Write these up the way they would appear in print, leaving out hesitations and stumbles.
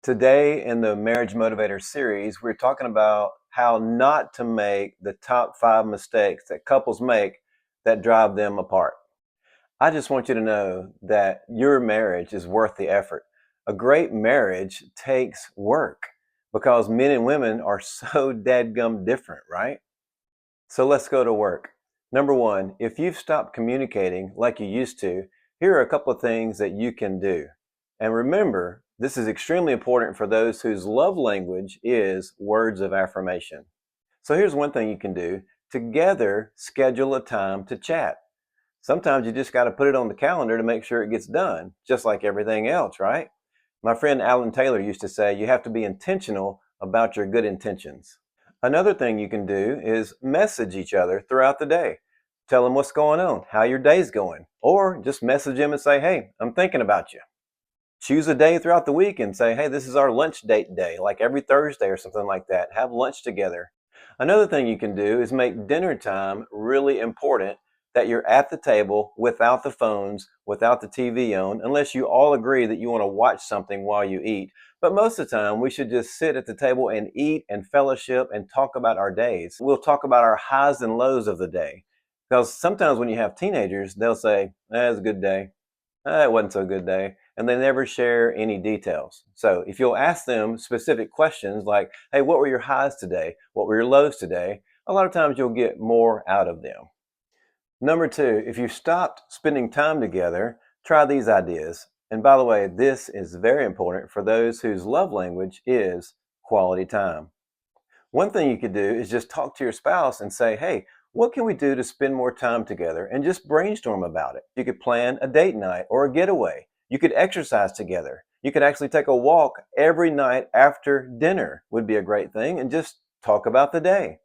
Today in the Marriage Motivator series, we're talking about how not to make the top 5 mistakes that couples make that drive them apart. I just want you to know that your marriage is worth the effort. A great marriage takes work because men and women are so dadgum different, right? So let's go to work. Number one, if you've stopped communicating like you used to, here are a couple of things that you can do. And remember, this is extremely important for those whose love language is words of affirmation. So here's one thing you can do. Together, schedule a time to chat. Sometimes you just got to put it on the calendar to make sure it gets done, just like everything else, right? My friend Alan Taylor used to say, you have to be intentional about your good intentions. Another thing you can do is message each other throughout the day. Tell them what's going on, how your day's going, or just message them and say, hey, I'm thinking about you. Choose a day throughout the week and say, hey, this is our lunch date day, like every Thursday or something like that. Have lunch together. Another thing you can do is make dinner time really important, that you're at the table without the phones, without the TV on, unless you all agree that you want to watch something while you eat. But most of the time, we should just sit at the table and eat and fellowship and talk about our days. We'll talk about our highs and lows of the day. Because sometimes when you have teenagers, they'll say, it was a good day. It wasn't so a good day. And they never share any details. So if you'll ask them specific questions like, hey, what were your highs today? What were your lows today? A lot of times you'll get more out of them. Number two, if you've stopped spending time together, try these ideas. And by the way, this is very important for those whose love language is quality time. One thing you could do is just talk to your spouse and say, hey, what can we do to spend more time together? And just brainstorm about it. You could plan a date night or a getaway. You could exercise together. You could actually take a walk every night after dinner would be a great thing, and just talk about the day.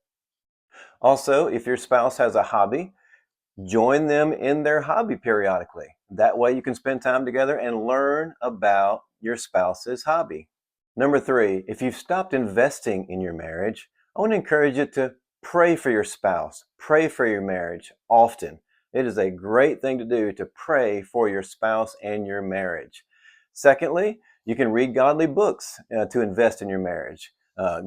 Also, if your spouse has a hobby, join them in their hobby periodically. That way you can spend time together and learn about your spouse's hobby. Number three, if you've stopped investing in your marriage, I want to encourage you to pray for your spouse, pray for your marriage often. It is a great thing to do to pray for your spouse and your marriage. Secondly, you can read godly books to invest in your marriage.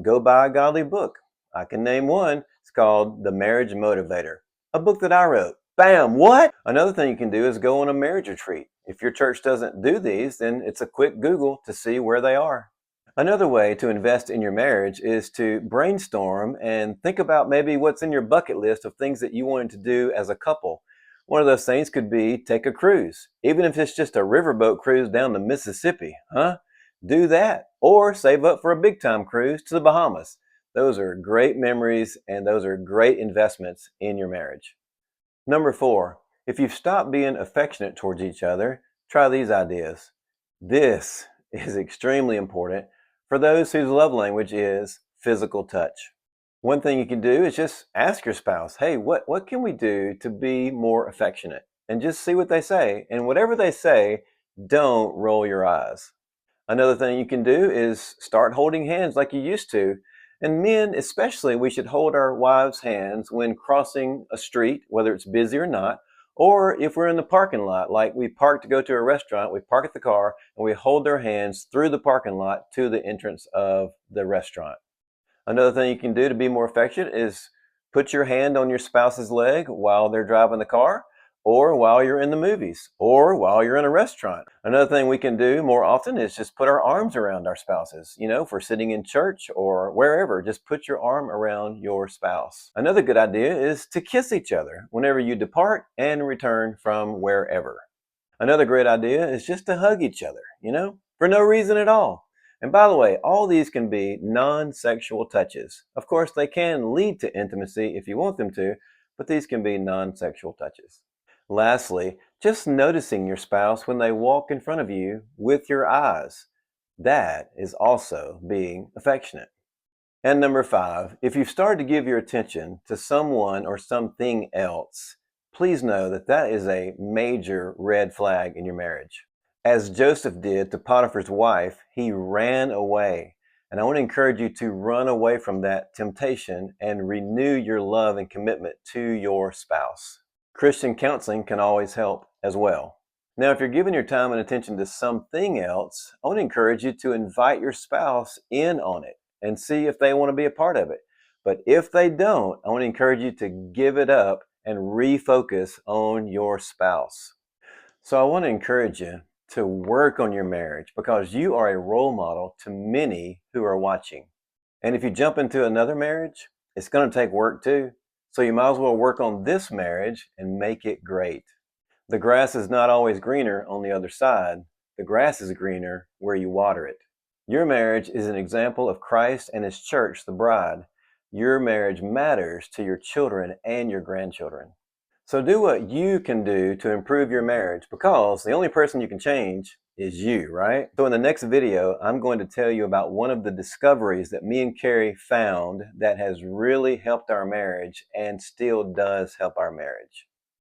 Go buy a godly book. I can name one. It's called The Marriage Motivator, a book that I wrote. Bam, what? Another thing you can do is go on a marriage retreat. If your church doesn't do these, then it's a quick Google to see where they are. Another way to invest in your marriage is to brainstorm and think about maybe what's in your bucket list of things that you wanted to do as a couple. One of those things could be take a cruise, even if it's just a riverboat cruise down the Mississippi, huh? Do that, or save up for a big time cruise to the Bahamas. Those are great memories and those are great investments in your marriage. Number four, if you've stopped being affectionate towards each other, try these ideas. This is extremely important for those whose love language is physical touch. One thing you can do is just ask your spouse, hey, what can we do to be more affectionate? And just see what they say. And whatever they say, don't roll your eyes. Another thing you can do is start holding hands like you used to. And men, especially, we should hold our wives' hands when crossing a street, whether it's busy or not, or if we're in the parking lot, like we park to go to a restaurant, we park at the car and we hold their hands through the parking lot to the entrance of the restaurant. Another thing you can do to be more affectionate is put your hand on your spouse's leg while they're driving the car, or while you're in the movies, or while you're in a restaurant. Another thing we can do more often is just put our arms around our spouses. If we're sitting in church or wherever, just put your arm around your spouse. Another good idea is to kiss each other whenever you depart and return from wherever. Another great idea is just to hug each other, for no reason at all. And by the way, all these can be non-sexual touches. Of course, they can lead to intimacy if you want them to, but these can be non-sexual touches. Lastly, just noticing your spouse when they walk in front of you with your eyes. That is also being affectionate. And number five, if you've started to give your attention to someone or something else, please know that that is a major red flag in your marriage. As Joseph did to Potiphar's wife, he ran away. And I want to encourage you to run away from that temptation and renew your love and commitment to your spouse. Christian counseling can always help as well. Now, if you're giving your time and attention to something else, I want to encourage you to invite your spouse in on it and see if they want to be a part of it. But if they don't, I want to encourage you to give it up and refocus on your spouse. So I want to encourage you to work on your marriage because you are a role model to many who are watching. And if you jump into another marriage, it's going to take work too. So you might as well work on this marriage and make it great. The grass is not always greener on the other side. The grass is greener where you water it. Your marriage is an example of Christ and His church, the bride. Your marriage matters to your children and your grandchildren. So do what you can do to improve your marriage because the only person you can change is you, right? So in the next video, I'm going to tell you about one of the discoveries that me and Carrie found that has really helped our marriage and still does help our marriage.